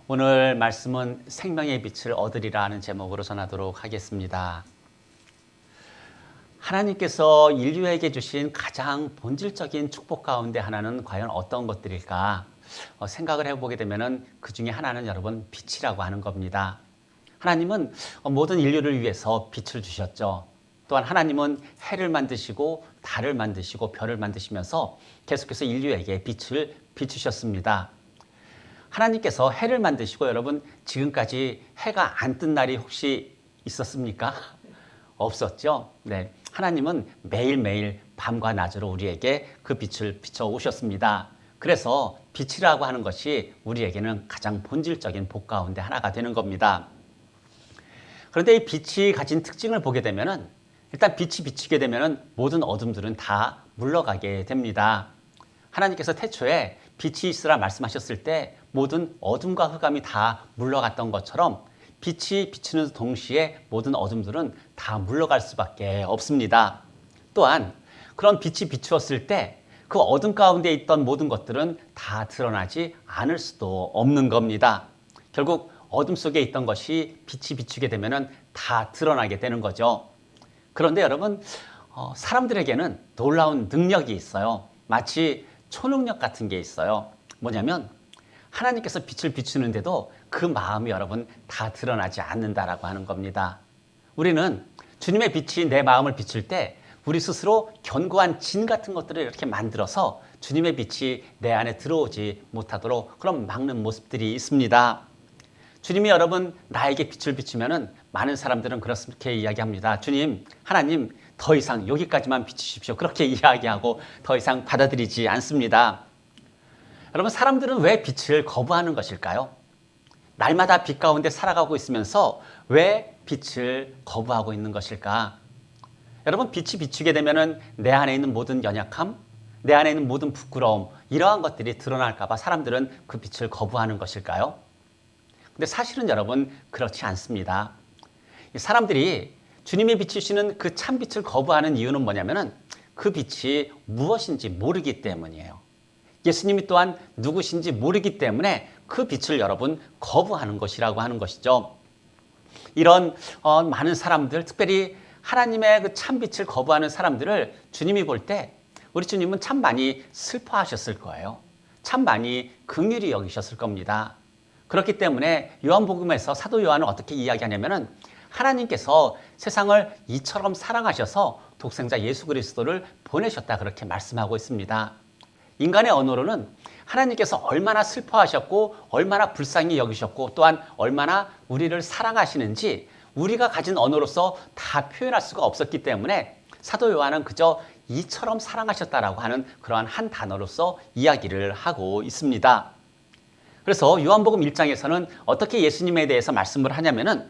오늘 말씀은 생명의 빛을 얻으리라 하는 제목으로 전하도록 하겠습니다. 하나님께서 인류에게 주신 가장 본질적인 축복 가운데 하나는 과연 어떤 것들일까 생각을 해보게 되면 그 중에 하나는 여러분 빛이라고 하는 겁니다. 하나님은 모든 인류를 위해서 빛을 주셨죠. 또한 하나님은 해를 만드시고 달을 만드시고 별을 만드시면서 계속해서 인류에게 빛을 비추셨습니다. 하나님께서 해를 만드시고 여러분 지금까지 해가 안 뜬 날이 혹시 있었습니까? 없었죠. 네, 하나님은 매일매일 밤과 낮으로 우리에게 그 빛을 비춰 오셨습니다. 그래서 빛이라고 하는 것이 우리에게는 가장 본질적인 복 가운데 하나가 되는 겁니다. 그런데 이 빛이 가진 특징을 보게 되면은 일단 빛이 비치게 되면은 모든 어둠들은 다 물러가게 됩니다. 하나님께서 태초에 빛이 있으라 말씀하셨을 때 모든 어둠과 흑암이 다 물러갔던 것처럼 빛이 비치는 동시에 모든 어둠들은 다 물러갈 수밖에 없습니다. 또한 그런 빛이 비추었을 때 그 어둠 가운데 있던 모든 것들은 다 드러나지 않을 수도 없는 겁니다. 결국 어둠 속에 있던 것이 빛이 비추게 되면 다 드러나게 되는 거죠. 그런데 여러분 사람들에게는 놀라운 능력이 있어요. 마치 초능력 같은 게 있어요. 뭐냐면 하나님께서 빛을 비추는데도 그 마음이 여러분 다 드러나지 않는다라고 하는 겁니다. 우리는 주님의 빛이 내 마음을 비출 때 우리 스스로 견고한 진 같은 것들을 이렇게 만들어서 주님의 빛이 내 안에 들어오지 못하도록 그런 막는 모습들이 있습니다. 주님이 여러분 나에게 빛을 비추면은 많은 사람들은 그렇게 이야기합니다. 주님, 하나님 더 이상 여기까지만 비추십시오. 그렇게 이야기하고 더 이상 받아들이지 않습니다. 여러분 사람들은 왜 빛을 거부하는 것일까요? 날마다 빛 가운데 살아가고 있으면서 왜 빛을 거부하고 있는 것일까? 여러분 빛이 비추게 되면은 내 안에 있는 모든 연약함, 내 안에 있는 모든 부끄러움 이러한 것들이 드러날까 봐 사람들은 그 빛을 거부하는 것일까요? 근데 사실은 여러분 그렇지 않습니다. 사람들이 주님이 비추시는 그 참빛을 거부하는 이유는 뭐냐면은 그 빛이 무엇인지 모르기 때문이에요. 예수님이 또한 누구신지 모르기 때문에 그 빛을 여러분 거부하는 것이라고 하는 것이죠. 이런 많은 사람들, 특별히 하나님의 그 참빛을 거부하는 사람들을 주님이 볼 때 우리 주님은 참 많이 슬퍼하셨을 거예요. 참 많이 긍휼히 여기셨을 겁니다. 그렇기 때문에 요한복음에서 사도 요한은 어떻게 이야기하냐면은 하나님께서 세상을 이처럼 사랑하셔서 독생자 예수 그리스도를 보내셨다 그렇게 말씀하고 있습니다. 인간의 언어로는 하나님께서 얼마나 슬퍼하셨고 얼마나 불쌍히 여기셨고 또한 얼마나 우리를 사랑하시는지 우리가 가진 언어로서 다 표현할 수가 없었기 때문에 사도 요한은 그저 이처럼 사랑하셨다라고 하는 그러한 한 단어로서 이야기를 하고 있습니다. 그래서 요한복음 1장에서는 어떻게 예수님에 대해서 말씀을 하냐면은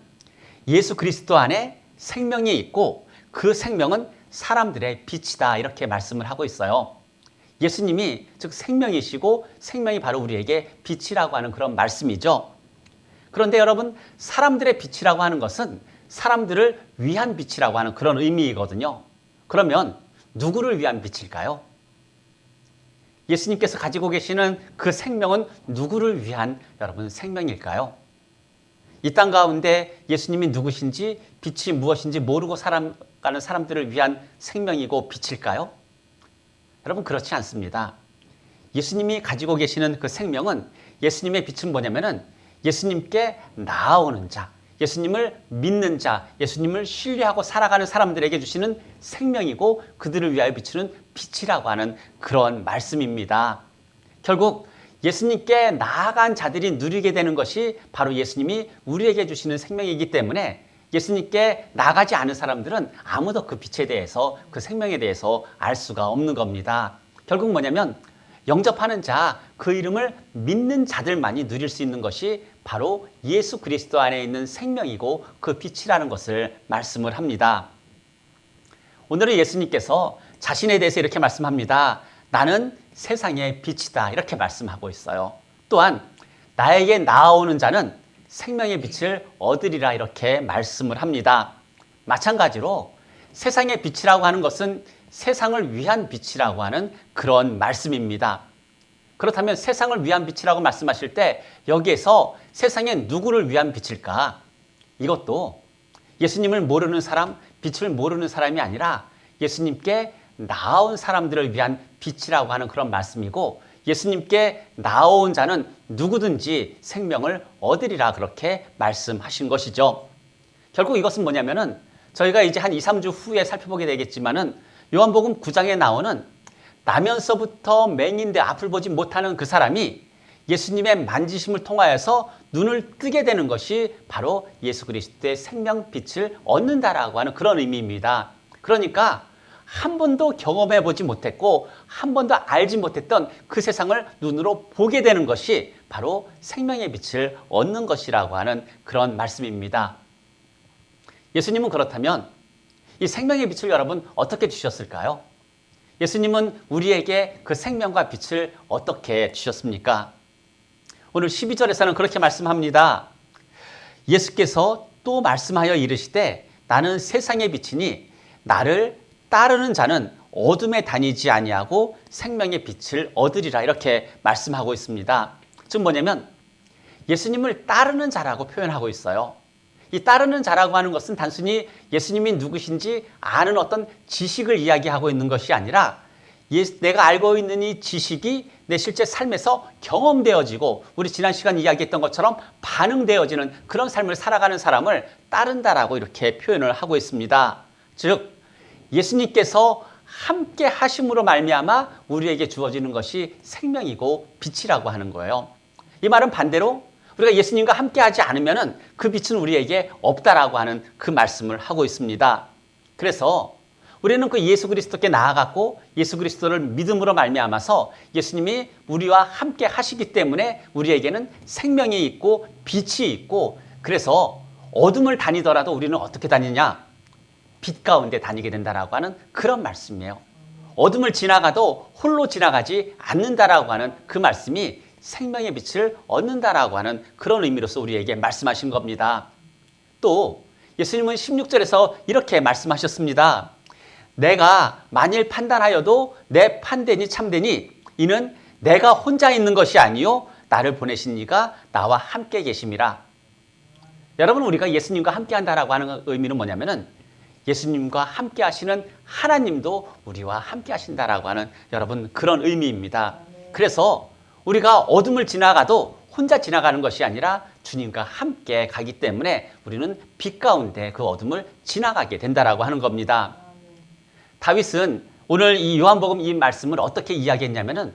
예수 그리스도 안에 생명이 있고 그 생명은 사람들의 빛이다 이렇게 말씀을 하고 있어요. 예수님이 즉 생명이시고 생명이 바로 우리에게 빛이라고 하는 그런 말씀이죠. 그런데 여러분 사람들의 빛이라고 하는 것은 사람들을 위한 빛이라고 하는 그런 의미이거든요. 그러면 누구를 위한 빛일까요? 예수님께서 가지고 계시는 그 생명은 누구를 위한 여러분 생명일까요? 이 땅 가운데 예수님이 누구신지 빛이 무엇인지 모르고 살아가는 사람들을 위한 생명이고 빛일까요? 여러분 그렇지 않습니다. 예수님이 가지고 계시는 그 생명은 예수님의 빛은 뭐냐면은 예수님께 나아오는 자, 예수님을 믿는 자, 예수님을 신뢰하고 살아가는 사람들에게 주시는 생명이고 그들을 위하여 비추는 빛이라고 하는 그런 말씀입니다. 결국 예수님께 나아간 자들이 누리게 되는 것이 바로 예수님이 우리에게 주시는 생명이기 때문에 예수님께 나가지 않은 사람들은 아무도 그 빛에 대해서 그 생명에 대해서 알 수가 없는 겁니다. 결국 뭐냐면 영접하는 자, 그 이름을 믿는 자들만이 누릴 수 있는 것이 바로 예수 그리스도 안에 있는 생명이고 그 빛이라는 것을 말씀을 합니다. 오늘은 예수님께서 자신에 대해서 이렇게 말씀합니다. 나는 세상의 빛이다 이렇게 말씀하고 있어요. 또한 나에게 나아오는 자는 생명의 빛을 얻으리라 이렇게 말씀을 합니다. 마찬가지로 세상의 빛이라고 하는 것은 세상을 위한 빛이라고 하는 그런 말씀입니다. 그렇다면 세상을 위한 빛이라고 말씀하실 때 여기에서 세상에 누구를 위한 빛일까? 이것도 예수님을 모르는 사람, 빛을 모르는 사람이 아니라 예수님께 나온 사람들을 위한 빛이라고 하는 그런 말씀이고, 예수님께 나온 자는 누구든지 생명을 얻으리라 그렇게 말씀하신 것이죠. 결국 이것은 뭐냐면은 저희가 이제 한 2, 3주 후에 살펴보게 되겠지만은 요한복음 9장에 나오는 나면서부터 맹인데 앞을 보지 못하는 그 사람이 예수님의 만지심을 통하여서 눈을 뜨게 되는 것이 바로 예수 그리스도의 생명빛을 얻는다라고 하는 그런 의미입니다. 그러니까 한 번도 경험해 보지 못했고 한 번도 알지 못했던 그 세상을 눈으로 보게 되는 것이 바로 생명의 빛을 얻는 것이라고 하는 그런 말씀입니다. 예수님은 그렇다면 이 생명의 빛을 여러분 어떻게 주셨을까요? 예수님은 우리에게 그 생명과 빛을 어떻게 주셨습니까? 오늘 12절에서는 그렇게 말씀합니다. 예수께서 또 말씀하여 이르시되 나는 세상의 빛이니 나를 따르는 자는 어둠에 다니지 아니하고 생명의 빛을 얻으리라 이렇게 말씀하고 있습니다. 즉 뭐냐면 예수님을 따르는 자라고 표현하고 있어요. 이 따르는 자라고 하는 것은 단순히 예수님이 누구신지 아는 어떤 지식을 이야기하고 있는 것이 아니라 내가 알고 있는 이 지식이 내 실제 삶에서 경험되어지고 우리 지난 시간 이야기했던 것처럼 반응되어지는 그런 삶을 살아가는 사람을 따른다라고 이렇게 표현을 하고 있습니다. 즉 예수님께서 함께 하심으로 말미암아 우리에게 주어지는 것이 생명이고 빛이라고 하는 거예요. 이 말은 반대로 우리가 예수님과 함께 하지 않으면 그 빛은 우리에게 없다라고 하는 그 말씀을 하고 있습니다. 그래서 우리는 그 예수 그리스도께 나아갔고 예수 그리스도를 믿음으로 말미암아서 예수님이 우리와 함께 하시기 때문에 우리에게는 생명이 있고 빛이 있고, 그래서 어둠을 다니더라도 우리는 어떻게 다니냐? 빛 가운데 다니게 된다라고 하는 그런 말씀이에요. 어둠을 지나가도 홀로 지나가지 않는다라고 하는 그 말씀이 생명의 빛을 얻는다라고 하는 그런 의미로서 우리에게 말씀하신 겁니다. 또 예수님은 16절에서 이렇게 말씀하셨습니다. 내가 만일 판단하여도 내 판단이 참되니 이는 내가 혼자 있는 것이 아니요 나를 보내신 이가 나와 함께 계심이라. 여러분, 우리가 예수님과 함께 한다라고 하는 의미는 뭐냐면은 예수님과 함께 하시는 하나님도 우리와 함께 하신다라고 하는 여러분 그런 의미입니다. 그래서 우리가 어둠을 지나가도 혼자 지나가는 것이 아니라 주님과 함께 가기 때문에 우리는 빛 가운데 그 어둠을 지나가게 된다라고 하는 겁니다. 다윗은 오늘 이 요한복음 이 말씀을 어떻게 이야기했냐면은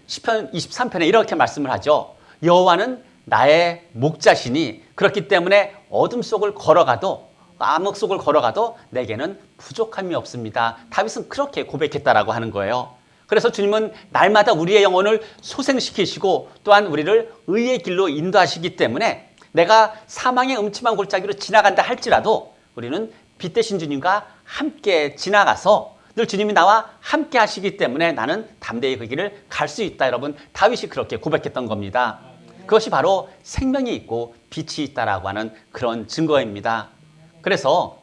시편 23편에 이렇게 말씀을 하죠. 여호와는 나의 목자시니 그렇기 때문에 어둠 속을 걸어가도 암흑 속을 걸어가도 내게는 부족함이 없습니다. 다윗은 그렇게 고백했다라고 하는 거예요. 그래서 주님은 날마다 우리의 영혼을 소생시키시고 또한 우리를 의의 길로 인도하시기 때문에 내가 사망의 음침한 골짜기로 지나간다 할지라도 우리는 빛 대신 주님과 함께 지나가서 늘 주님이 나와 함께 하시기 때문에 나는 담대히 그 길을 갈 수 있다. 여러분, 다윗이 그렇게 고백했던 겁니다. 그것이 바로 생명이 있고 빛이 있다라고 하는 그런 증거입니다. 그래서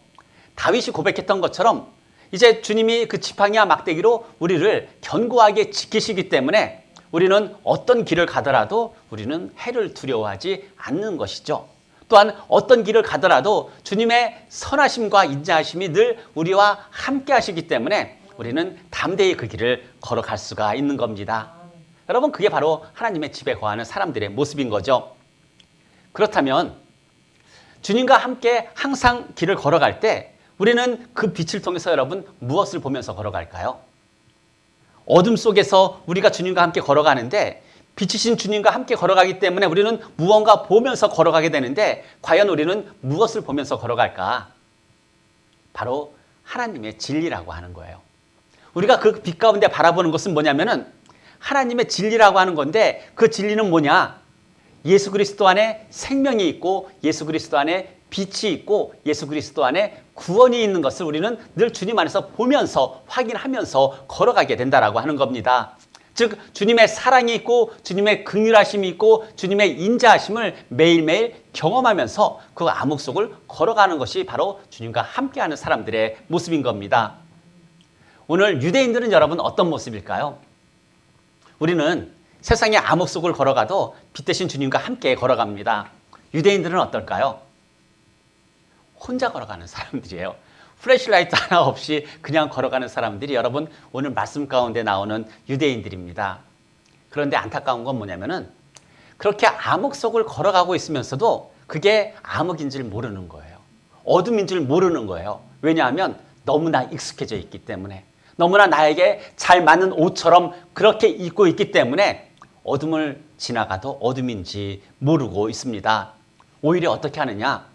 다윗이 고백했던 것처럼 이제 주님이 그 지팡이와 막대기로 우리를 견고하게 지키시기 때문에 우리는 어떤 길을 가더라도 우리는 해를 두려워하지 않는 것이죠. 또한 어떤 길을 가더라도 주님의 선하심과 인자하심이 늘 우리와 함께 하시기 때문에 우리는 담대히 그 길을 걸어갈 수가 있는 겁니다. 여러분, 그게 바로 하나님의 집에 거하는 사람들의 모습인 거죠. 그렇다면 주님과 함께 항상 길을 걸어갈 때 우리는 그 빛을 통해서 여러분 무엇을 보면서 걸어갈까요? 어둠 속에서 우리가 주님과 함께 걸어가는데 빛이신 주님과 함께 걸어가기 때문에 우리는 무언가 보면서 걸어가게 되는데 과연 우리는 무엇을 보면서 걸어갈까? 바로 하나님의 진리라고 하는 거예요. 우리가 그 빛 가운데 바라보는 것은 뭐냐면은 하나님의 진리라고 하는 건데 그 진리는 뭐냐? 예수 그리스도 안에 생명이 있고 예수 그리스도 안에 빛이 있고 예수 그리스도 안에 구원이 있는 것을 우리는 늘 주님 안에서 보면서 확인하면서 걸어가게 된다라고 하는 겁니다. 즉 주님의 사랑이 있고 주님의 긍휼하심이 있고 주님의 인자하심을 매일매일 경험하면서 그 암흑 속을 걸어가는 것이 바로 주님과 함께하는 사람들의 모습인 겁니다. 오늘 유대인들은 여러분 어떤 모습일까요? 우리는 세상의 암흑 속을 걸어가도 빛 대신 주님과 함께 걸어갑니다. 유대인들은 어떨까요? 혼자 걸어가는 사람들이에요. 플래시라이트 하나 없이 그냥 걸어가는 사람들이 여러분 오늘 말씀 가운데 나오는 유대인들입니다. 그런데 안타까운 건 뭐냐면은 그렇게 암흑 속을 걸어가고 있으면서도 그게 암흑인 줄 모르는 거예요. 어둠인 줄 모르는 거예요. 왜냐하면 너무나 익숙해져 있기 때문에, 너무나 나에게 잘 맞는 옷처럼 그렇게 입고 있기 때문에 어둠을 지나가도 어둠인지 모르고 있습니다. 오히려 어떻게 하느냐?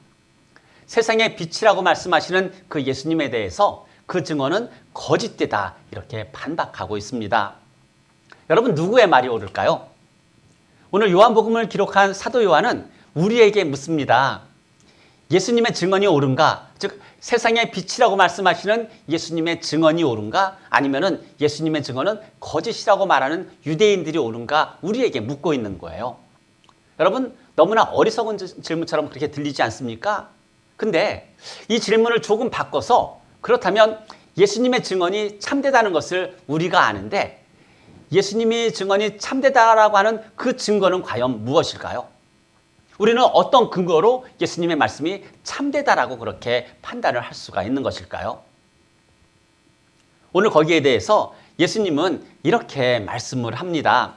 세상의 빛이라고 말씀하시는 그 예수님에 대해서 그 증언은 거짓되다 이렇게 반박하고 있습니다. 여러분 누구의 말이 옳을까요? 오늘 요한복음을 기록한 사도 요한은 우리에게 묻습니다. 예수님의 증언이 옳은가? 즉 세상의 빛이라고 말씀하시는 예수님의 증언이 옳은가? 아니면은 예수님의 증언은 거짓이라고 말하는 유대인들이 옳은가? 우리에게 묻고 있는 거예요. 여러분 너무나 어리석은 질문처럼 그렇게 들리지 않습니까? 근데 이 질문을 조금 바꿔서 그렇다면 예수님의 증언이 참되다는 것을 우리가 아는데 예수님의 증언이 참되다라고 하는 그 증거는 과연 무엇일까요? 우리는 어떤 근거로 예수님의 말씀이 참되다라고 그렇게 판단을 할 수가 있는 것일까요? 오늘 거기에 대해서 예수님은 이렇게 말씀을 합니다.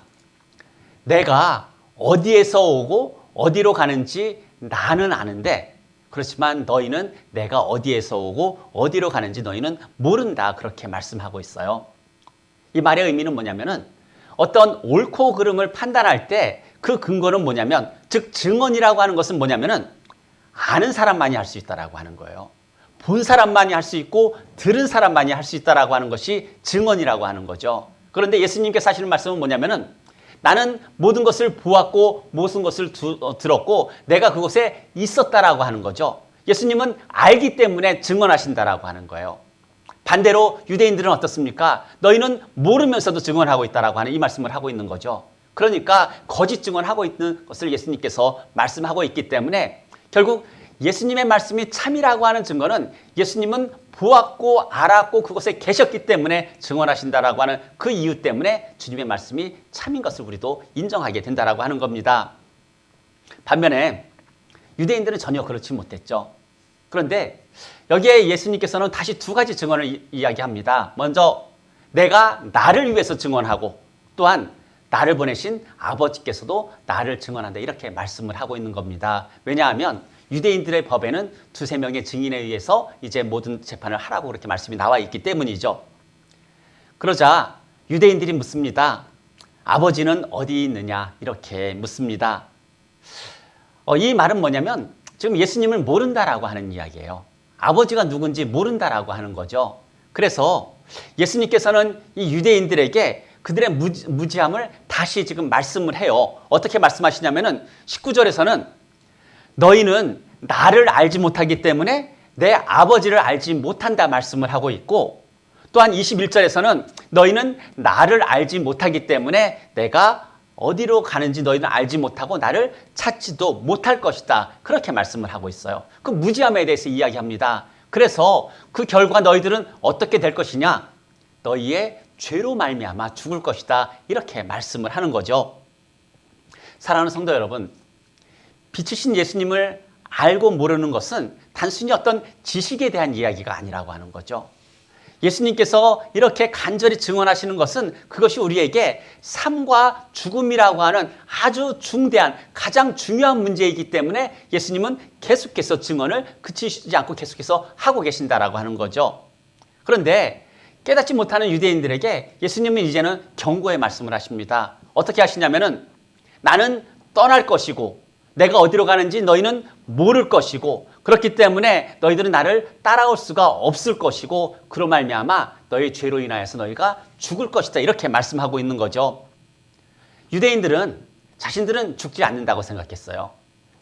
내가 어디에서 오고 어디로 가는지 나는 아는데 그렇지만 너희는 내가 어디에서 오고 어디로 가는지 너희는 모른다 그렇게 말씀하고 있어요. 이 말의 의미는 뭐냐면은 어떤 옳고 그름을 판단할 때 그 근거는 뭐냐면 즉 증언이라고 하는 것은 뭐냐면은 아는 사람만이 할 수 있다라고 하는 거예요. 본 사람만이 할 수 있고 들은 사람만이 할 수 있다라고 하는 것이 증언이라고 하는 거죠. 그런데 예수님께서 하시는 말씀은 뭐냐면은 나는 모든 것을 보았고 모든 것을 들었고 내가 그곳에 있었다라고 하는 거죠. 예수님은 알기 때문에 증언하신다라고 하는 거예요. 반대로 유대인들은 어떻습니까? 너희는 모르면서도 증언하고 있다라고 하는 이 말씀을 하고 있는 거죠. 그러니까 거짓 증언하고 있는 것을 예수님께서 말씀하고 있기 때문에 결국 예수님의 말씀이 참이라고 하는 증거는 예수님은 보았고 알았고 그곳에 계셨기 때문에 증언하신다라고 하는 그 이유 때문에 주님의 말씀이 참인 것을 우리도 인정하게 된다라고 하는 겁니다. 반면에 유대인들은 전혀 그렇지 못했죠. 그런데 여기에 예수님께서는 다시 두 가지 증언을 이야기합니다. 먼저 내가 나를 위해서 증언하고 또한 나를 보내신 아버지께서도 나를 증언한다 이렇게 말씀을 하고 있는 겁니다. 왜냐하면 유대인들의 법에는 두세 명의 증인에 의해서 이제 모든 재판을 하라고 그렇게 말씀이 나와 있기 때문이죠. 그러자 유대인들이 묻습니다. 아버지는 어디 있느냐 이렇게 묻습니다. 이 말은 뭐냐면 지금 예수님을 모른다라고 하는 이야기예요. 아버지가 누군지 모른다라고 하는 거죠. 그래서 예수님께서는 이 유대인들에게 그들의 무지함을 다시 지금 말씀을 해요. 어떻게 말씀하시냐면은 19절에서는 너희는 나를 알지 못하기 때문에 내 아버지를 알지 못한다 말씀을 하고 있고 또한 21절에서는 너희는 나를 알지 못하기 때문에 내가 어디로 가는지 너희는 알지 못하고 나를 찾지도 못할 것이다. 그렇게 말씀을 하고 있어요. 그 무지함에 대해서 이야기합니다. 그래서 그 결과 너희들은 어떻게 될 것이냐? 너희의 죄로 말미암아 죽을 것이다. 이렇게 말씀을 하는 거죠. 사랑하는 성도 여러분, 빛이신 예수님을 알고 모르는 것은 단순히 어떤 지식에 대한 이야기가 아니라고 하는 거죠. 예수님께서 이렇게 간절히 증언하시는 것은 그것이 우리에게 삶과 죽음이라고 하는 아주 중대한 가장 중요한 문제이기 때문에 예수님은 계속해서 증언을 그치지 않고 계속해서 하고 계신다라고 하는 거죠. 그런데 깨닫지 못하는 유대인들에게 예수님은 이제는 경고의 말씀을 하십니다. 어떻게 하시냐면은 나는 떠날 것이고 내가 어디로 가는지 너희는 모를 것이고 그렇기 때문에 너희들은 나를 따라올 수가 없을 것이고 그로 말미암아 너희 죄로 인하여서 너희가 죽을 것이다 이렇게 말씀하고 있는 거죠. 유대인들은 자신들은 죽지 않는다고 생각했어요.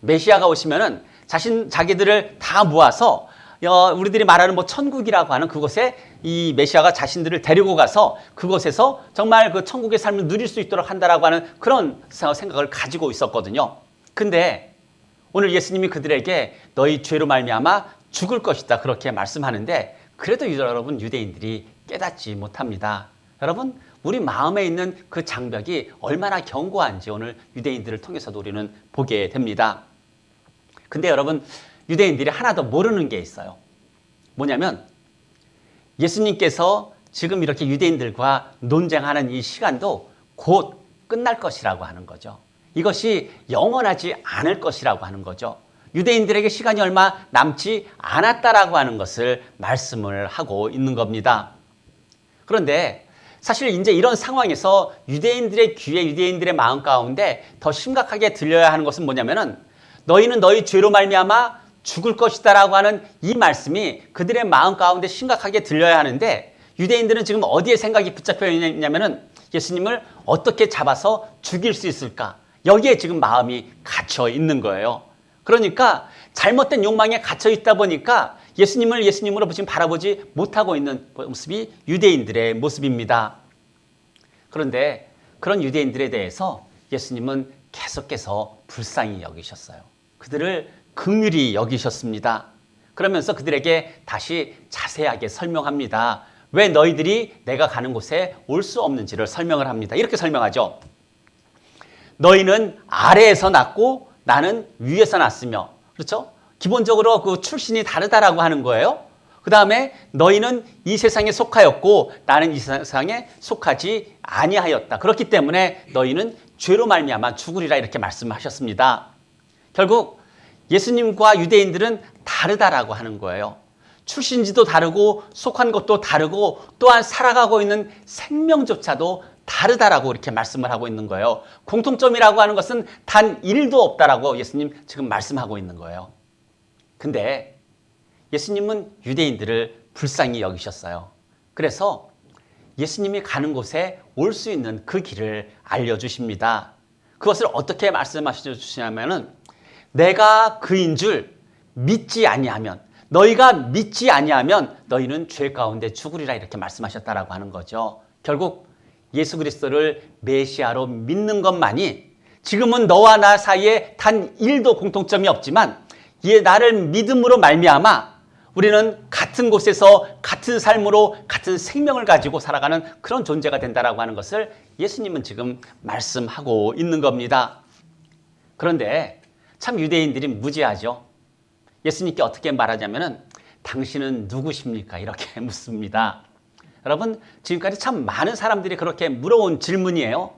메시아가 오시면은 자기들을 다 모아서 우리들이 말하는 천국이라고 하는 그곳에 이 메시아가 자신들을 데리고 가서 그곳에서 정말 그 천국의 삶을 누릴 수 있도록 한다라고 하는 그런 생각을 가지고 있었거든요. 근데 오늘 예수님이 그들에게 너희 죄로 말미암아 죽을 것이다 그렇게 말씀하는데 그래도 여러분 유대인들이 깨닫지 못합니다. 여러분 우리 마음에 있는 그 장벽이 얼마나 견고한지 오늘 유대인들을 통해서도 우리는 보게 됩니다. 근데 여러분, 유대인들이 하나 더 모르는 게 있어요. 뭐냐면 예수님께서 지금 이렇게 유대인들과 논쟁하는 이 시간도 곧 끝날 것이라고 하는 거죠. 이것이 영원하지 않을 것이라고 하는 거죠. 유대인들에게 시간이 얼마 남지 않았다라고 하는 것을 말씀을 하고 있는 겁니다. 그런데 사실 이제 이런 상황에서 유대인들의 귀에, 유대인들의 마음 가운데 더 심각하게 들려야 하는 것은 뭐냐면은 너희는 너희 죄로 말미암아 죽을 것이다라고 하는 이 말씀이 그들의 마음 가운데 심각하게 들려야 하는데, 유대인들은 지금 어디에 생각이 붙잡혀 있냐면은 예수님을 어떻게 잡아서 죽일 수 있을까? 여기에 지금 마음이 갇혀 있는 거예요. 그러니까 잘못된 욕망에 갇혀 있다 보니까 예수님을 예수님으로 지금 바라보지 못하고 있는 모습이 유대인들의 모습입니다. 그런데 그런 유대인들에 대해서 예수님은 계속해서 불쌍히 여기셨어요. 그들을 긍휼히 여기셨습니다. 그러면서 그들에게 다시 자세하게 설명합니다. 왜 너희들이 내가 가는 곳에 올 수 없는지를 설명을 합니다. 이렇게 설명하죠. 너희는 아래에서 났고 나는 위에서 났으며, 그렇죠? 기본적으로 그 출신이 다르다라고 하는 거예요. 그 다음에 너희는 이 세상에 속하였고 나는 이 세상에 속하지 아니하였다. 그렇기 때문에 너희는 죄로 말미암아 죽으리라, 이렇게 말씀하셨습니다. 결국 예수님과 유대인들은 다르다라고 하는 거예요. 출신지도 다르고 속한 것도 다르고 또한 살아가고 있는 생명조차도 다르다라고 이렇게 말씀을 하고 있는 거예요. 공통점이라고 하는 것은 단 1도 없다라고 예수님 지금 말씀하고 있는 거예요. 근데 예수님은 유대인들을 불쌍히 여기셨어요. 그래서 예수님이 가는 곳에 올 수 있는 그 길을 알려주십니다. 그것을 어떻게 말씀하셔 주시냐면은 내가 그인 줄 믿지 아니하면, 너희가 믿지 아니하면 너희는 죄 가운데 죽으리라, 이렇게 말씀하셨다라고 하는 거죠. 결국 예수 그리스도를 메시아로 믿는 것만이 지금은 너와 나 사이에 단 1도 공통점이 없지만 나를 믿음으로 말미암아 우리는 같은 곳에서 같은 삶으로 같은 생명을 가지고 살아가는 그런 존재가 된다라고 하는 것을 예수님은 지금 말씀하고 있는 겁니다. 그런데 참 유대인들이 무지하죠. 예수님께 어떻게 말하냐면은 당신은 누구십니까? 이렇게 묻습니다. 여러분, 지금까지 참 많은 사람들이 그렇게 물어온 질문이에요.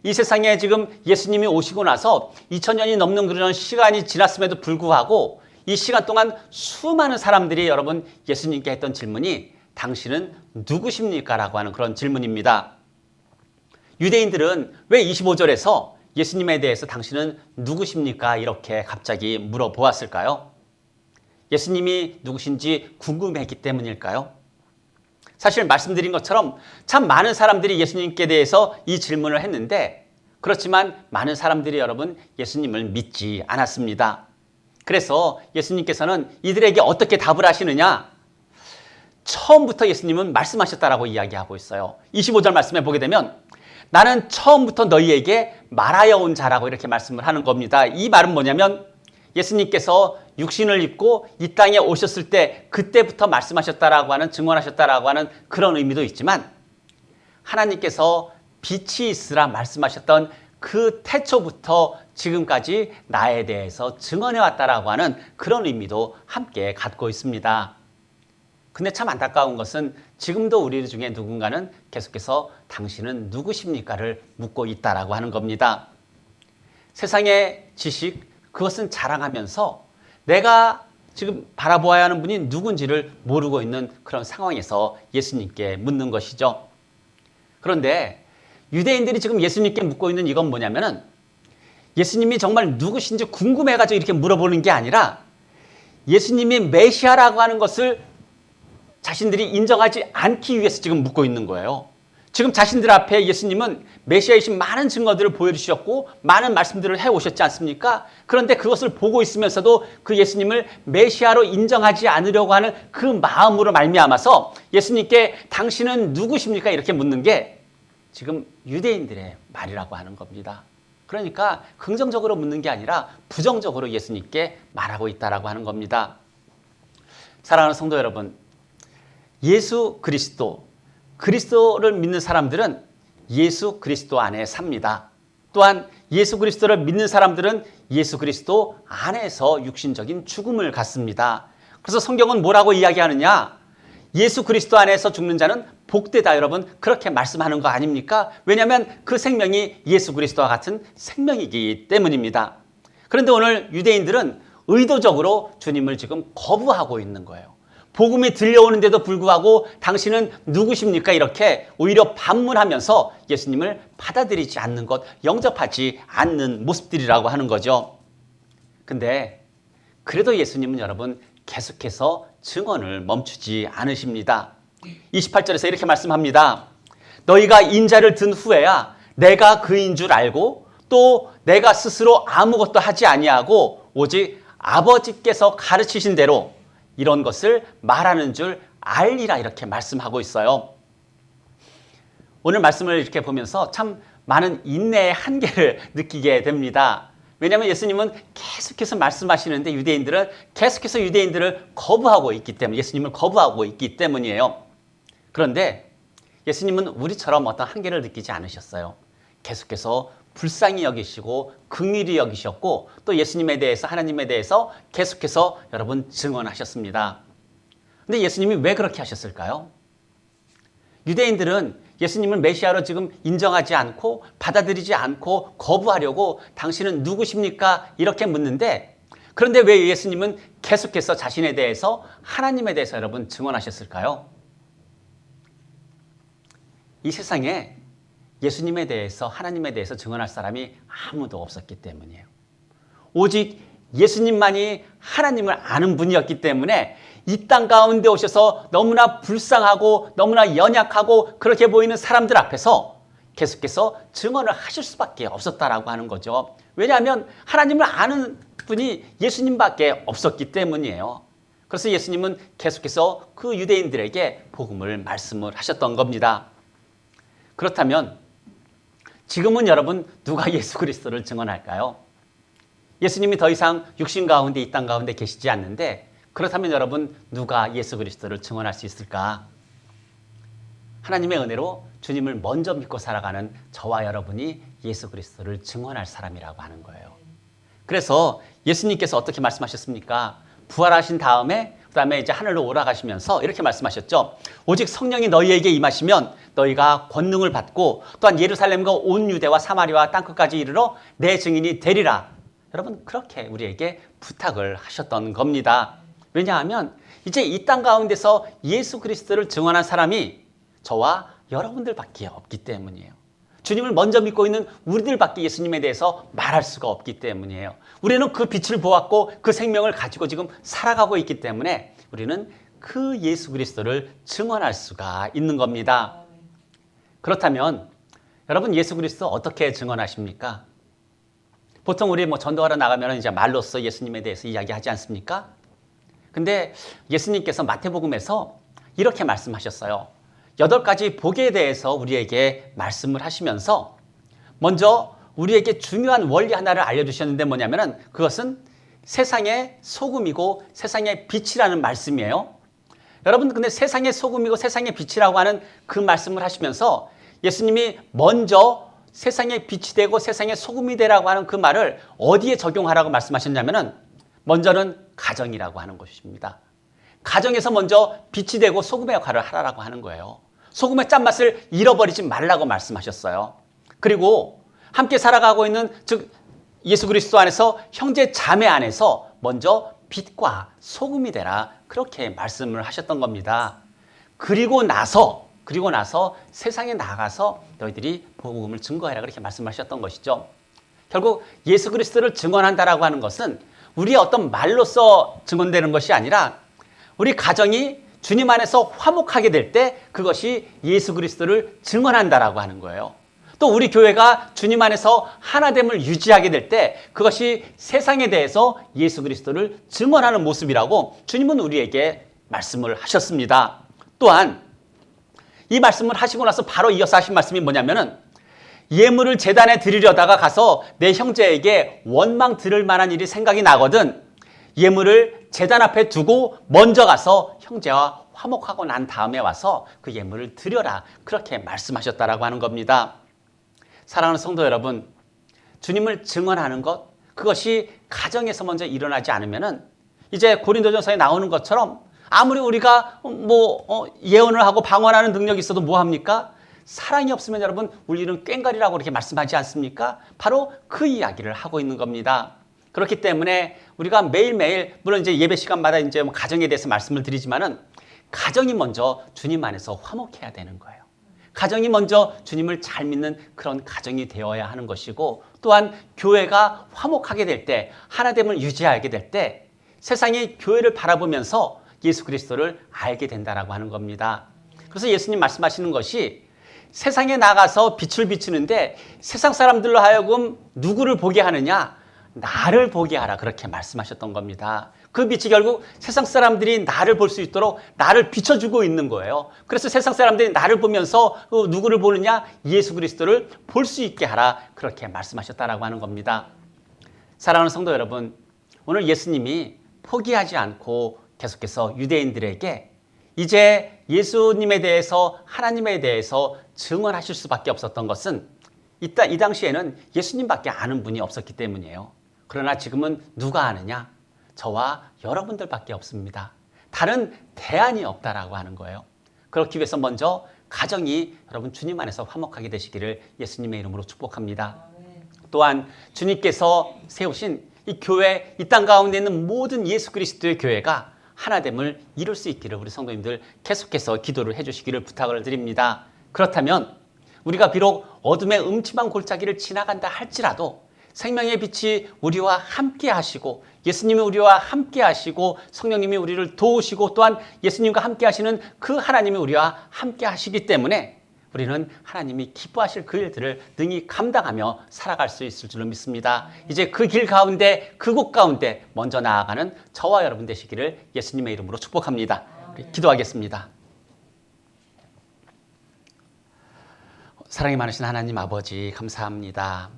이 세상에 지금 예수님이 오시고 나서 2000년이 넘는 그런 시간이 지났음에도 불구하고 이 시간 동안 수많은 사람들이 여러분 예수님께 했던 질문이 당신은 누구십니까? 라고 하는 그런 질문입니다. 유대인들은 왜 25절에서 예수님에 대해서 당신은 누구십니까? 이렇게 갑자기 물어보았을까요? 예수님이 누구신지 궁금했기 때문일까요? 사실 말씀드린 것처럼 참 많은 사람들이 예수님께 대해서 이 질문을 했는데, 그렇지만 많은 사람들이 여러분 예수님을 믿지 않았습니다. 그래서 예수님께서는 이들에게 어떻게 답을 하시느냐? 처음부터 예수님은 말씀하셨다라고 이야기하고 있어요. 25절 말씀에 보게 되면 나는 처음부터 너희에게 말하여 온 자라고 이렇게 말씀을 하는 겁니다. 이 말은 뭐냐면 예수님께서 육신을 입고 이 땅에 오셨을 때 그때부터 말씀하셨다라고 하는, 증언하셨다라고 하는 그런 의미도 있지만, 하나님께서 빛이 있으라 말씀하셨던 그 태초부터 지금까지 나에 대해서 증언해 왔다라고 하는 그런 의미도 함께 갖고 있습니다. 근데 참 안타까운 것은 지금도 우리 중에 누군가는 계속해서 당신은 누구십니까를 묻고 있다라고 하는 겁니다. 세상의 지식, 그것은 자랑하면서 내가 지금 바라보아야 하는 분이 누군지를 모르고 있는 그런 상황에서 예수님께 묻는 것이죠. 그런데 유대인들이 지금 예수님께 묻고 있는 이건 뭐냐면은 예수님이 정말 누구신지 궁금해가지고 이렇게 물어보는 게 아니라 예수님이 메시아라고 하는 것을 자신들이 인정하지 않기 위해서 지금 묻고 있는 거예요. 지금 자신들 앞에 예수님은 메시아이신 많은 증거들을 보여주셨고 많은 말씀들을 해오셨지 않습니까? 그런데 그것을 보고 있으면서도 그 예수님을 메시아로 인정하지 않으려고 하는 그 마음으로 말미암아서 예수님께 당신은 누구십니까? 이렇게 묻는 게 지금 유대인들의 말이라고 하는 겁니다. 그러니까 긍정적으로 묻는 게 아니라 부정적으로 예수님께 말하고 있다라고 하는 겁니다. 사랑하는 성도 여러분, 예수 그리스도를 믿는 사람들은 예수 그리스도 안에 삽니다. 또한 예수 그리스도를 믿는 사람들은 예수 그리스도 안에서 육신적인 죽음을 갖습니다. 그래서 성경은 뭐라고 이야기하느냐? 예수 그리스도 안에서 죽는 자는 복되다, 여러분. 그렇게 말씀하는 거 아닙니까? 왜냐하면 그 생명이 예수 그리스도와 같은 생명이기 때문입니다. 그런데 오늘 유대인들은 의도적으로 주님을 지금 거부하고 있는 거예요. 복음이 들려오는데도 불구하고 당신은 누구십니까? 이렇게 오히려 반문하면서 예수님을 받아들이지 않는 것, 영접하지 않는 모습들이라고 하는 거죠. 근데 그래도 예수님은 여러분 계속해서 증언을 멈추지 않으십니다. 28절에서 이렇게 말씀합니다. 너희가 인자를 든 후에야 내가 그인 줄 알고 또 내가 스스로 아무것도 하지 아니하고 오직 아버지께서 가르치신 대로 이런 것을 말하는 줄 알리라, 이렇게 말씀하고 있어요. 오늘 말씀을 이렇게 보면서 참 많은 인내의 한계를 느끼게 됩니다. 왜냐하면 예수님은 계속해서 말씀하시는데 유대인들은 계속해서 유대인들을 거부하고 있기 때문에, 예수님을 거부하고 있기 때문이에요. 그런데 예수님은 우리처럼 어떤 한계를 느끼지 않으셨어요. 계속해서 불쌍히 여기시고 긍휼히 여기셨고 또 예수님에 대해서, 하나님에 대해서 계속해서 여러분 증언하셨습니다. 근데 예수님이 왜 그렇게 하셨을까요? 유대인들은 예수님을 메시아로 지금 인정하지 않고 받아들이지 않고 거부하려고 당신은 누구십니까? 이렇게 묻는데, 그런데 왜 예수님은 계속해서 자신에 대해서, 하나님에 대해서 여러분 증언하셨을까요? 이 세상에 예수님에 대해서, 하나님에 대해서 증언할 사람이 아무도 없었기 때문이에요. 오직 예수님만이 하나님을 아는 분이었기 때문에 이 땅 가운데 오셔서 너무나 불쌍하고 너무나 연약하고 그렇게 보이는 사람들 앞에서 계속해서 증언을 하실 수밖에 없었다라고 하는 거죠. 왜냐하면 하나님을 아는 분이 예수님밖에 없었기 때문이에요. 그래서 예수님은 계속해서 그 유대인들에게 복음을 말씀을 하셨던 겁니다. 그렇다면 지금은 여러분 누가 예수 그리스도를 증언할까요? 예수님이 더 이상 육신 가운데, 이 땅 가운데 계시지 않는데, 그렇다면 여러분 누가 예수 그리스도를 증언할 수 있을까? 하나님의 은혜로 주님을 먼저 믿고 살아가는 저와 여러분이 예수 그리스도를 증언할 사람이라고 하는 거예요. 그래서 예수님께서 어떻게 말씀하셨습니까? 부활하신 다음에 그다음에 이제 하늘로 올라가시면서 이렇게 말씀하셨죠. 오직 성령이 너희에게 임하시면 너희가 권능을 받고 또한 예루살렘과 온 유대와 사마리아와 땅끝까지 이르러 내 증인이 되리라. 여러분 그렇게 우리에게 부탁을 하셨던 겁니다. 왜냐하면 이제 이 땅 가운데서 예수 그리스도를 증언한 사람이 저와 여러분들밖에 없기 때문이에요. 주님을 먼저 믿고 있는 우리들밖에 예수님에 대해서 말할 수가 없기 때문이에요. 우리는 그 빛을 보았고 그 생명을 가지고 지금 살아가고 있기 때문에 우리는 그 예수 그리스도를 증언할 수가 있는 겁니다. 그렇다면 여러분 예수 그리스도 어떻게 증언하십니까? 보통 우리 전도하러 나가면 이제 말로써 예수님에 대해서 이야기하지 않습니까? 근데 예수님께서 마태복음에서 이렇게 말씀하셨어요. 8가지 복에 대해서 우리에게 말씀을 하시면서 먼저 우리에게 중요한 원리 하나를 알려주셨는데 뭐냐면은 그것은 세상의 소금이고 세상의 빛이라는 말씀이에요. 여러분 근데 세상의 소금이고 세상의 빛이라고 하는 그 말씀을 하시면서 예수님이 먼저 세상의 빛이 되고 세상의 소금이 되라고 하는 그 말을 어디에 적용하라고 말씀하셨냐면은 먼저는 가정이라고 하는 것입니다. 가정에서 먼저 빛이 되고 소금의 역할을 하라고 하는 거예요. 소금의 짠맛을 잃어버리지 말라고 말씀하셨어요. 그리고 함께 살아가고 있는 즉 예수 그리스도 안에서 형제 자매 안에서 먼저 빛과 소금이 되라 그렇게 말씀을 하셨던 겁니다. 그리고 나서 세상에 나가서 너희들이 복음을 증거해라 그렇게 말씀하셨던 것이죠. 결국 예수 그리스도를 증언한다라고 하는 것은 우리의 어떤 말로써 증언되는 것이 아니라 우리 가정이 주님 안에서 화목하게 될 때 그것이 예수 그리스도를 증언한다라고 하는 거예요. 또 우리 교회가 주님 안에서 하나됨을 유지하게 될 때 그것이 세상에 대해서 예수 그리스도를 증언하는 모습이라고 주님은 우리에게 말씀을 하셨습니다. 또한 이 말씀을 하시고 나서 바로 이어서 하신 말씀이 뭐냐면은 예물을 제단에 드리려다가 가서 내 형제에게 원망 들을 만한 일이 생각이 나거든 예물을 제단 앞에 두고 먼저 가서 형제와 화목하고 난 다음에 와서 그 예물을 드려라. 그렇게 말씀하셨다라고 하는 겁니다. 사랑하는 성도 여러분, 주님을 증언하는 것, 그것이 가정에서 먼저 일어나지 않으면은 이제 고린도전서에 나오는 것처럼 아무리 우리가 예언을 하고 방언하는 능력이 있어도 뭐 합니까? 사랑이 없으면 여러분 우리는 꽹과리라고 이렇게 말씀하지 않습니까? 바로 그 이야기를 하고 있는 겁니다. 그렇기 때문에 우리가 매일매일 물론 이제 예배 시간마다 이제 가정에 대해서 말씀을 드리지만은 가정이 먼저 주님 안에서 화목해야 되는 거예요. 가정이 먼저 주님을 잘 믿는 그런 가정이 되어야 하는 것이고, 또한 교회가 화목하게 될 때, 하나됨을 유지하게 될 때 세상이 교회를 바라보면서 예수 그리스도를 알게 된다라고 하는 겁니다. 그래서 예수님 말씀하시는 것이 세상에 나가서 빛을 비추는데 세상 사람들로 하여금 누구를 보게 하느냐? 나를 보게 하라, 그렇게 말씀하셨던 겁니다. 그 빛이 결국 세상 사람들이 나를 볼 수 있도록 나를 비춰주고 있는 거예요. 그래서 세상 사람들이 나를 보면서 누구를 보느냐? 예수 그리스도를 볼 수 있게 하라, 그렇게 말씀하셨다라고 하는 겁니다. 사랑하는 성도 여러분, 오늘 예수님이 포기하지 않고 계속해서 유대인들에게 이제 예수님에 대해서, 하나님에 대해서 증언하실 수밖에 없었던 것은 이 당시에는 예수님밖에 아는 분이 없었기 때문이에요. 그러나 지금은 누가 아느냐? 저와 여러분들밖에 없습니다. 다른 대안이 없다라고 하는 거예요. 그렇기 위해서 먼저 가정이 여러분 주님 안에서 화목하게 되시기를 예수님의 이름으로 축복합니다. 또한 주님께서 세우신 이 교회, 이 땅 가운데 있는 모든 예수 그리스도의 교회가 하나됨을 이룰 수 있기를 우리 성도님들 계속해서 기도를 해주시기를 부탁을 드립니다. 그렇다면 우리가 비록 어둠의 음침한 골짜기를 지나간다 할지라도 생명의 빛이 우리와 함께 하시고, 예수님이 우리와 함께 하시고, 성령님이 우리를 도우시고, 또한 예수님과 함께 하시는 그 하나님이 우리와 함께 하시기 때문에 우리는 하나님이 기뻐하실 그 일들을 능히 감당하며 살아갈 수 있을 줄로 믿습니다. 이제 그 길 가운데, 그곳 가운데 먼저 나아가는 저와 여러분 되시기를 예수님의 이름으로 축복합니다. 우리 기도하겠습니다. 사랑이 많으신 하나님 아버지, 감사합니다.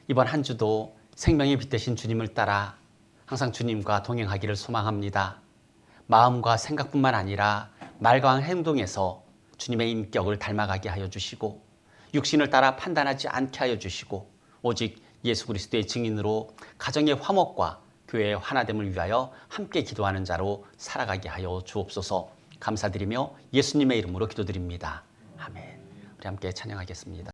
이번 한 주도 생명의 빛 되신 주님을 따라 항상 주님과 동행하기를 소망합니다. 마음과 생각뿐만 아니라 말과 행동에서 주님의 인격을 닮아가게 하여 주시고, 육신을 따라 판단하지 않게 하여 주시고, 오직 예수 그리스도의 증인으로 가정의 화목과 교회의 하나됨을 위하여 함께 기도하는 자로 살아가게 하여 주옵소서. 감사드리며 예수님의 이름으로 기도드립니다. 아멘. 우리 함께 찬양하겠습니다.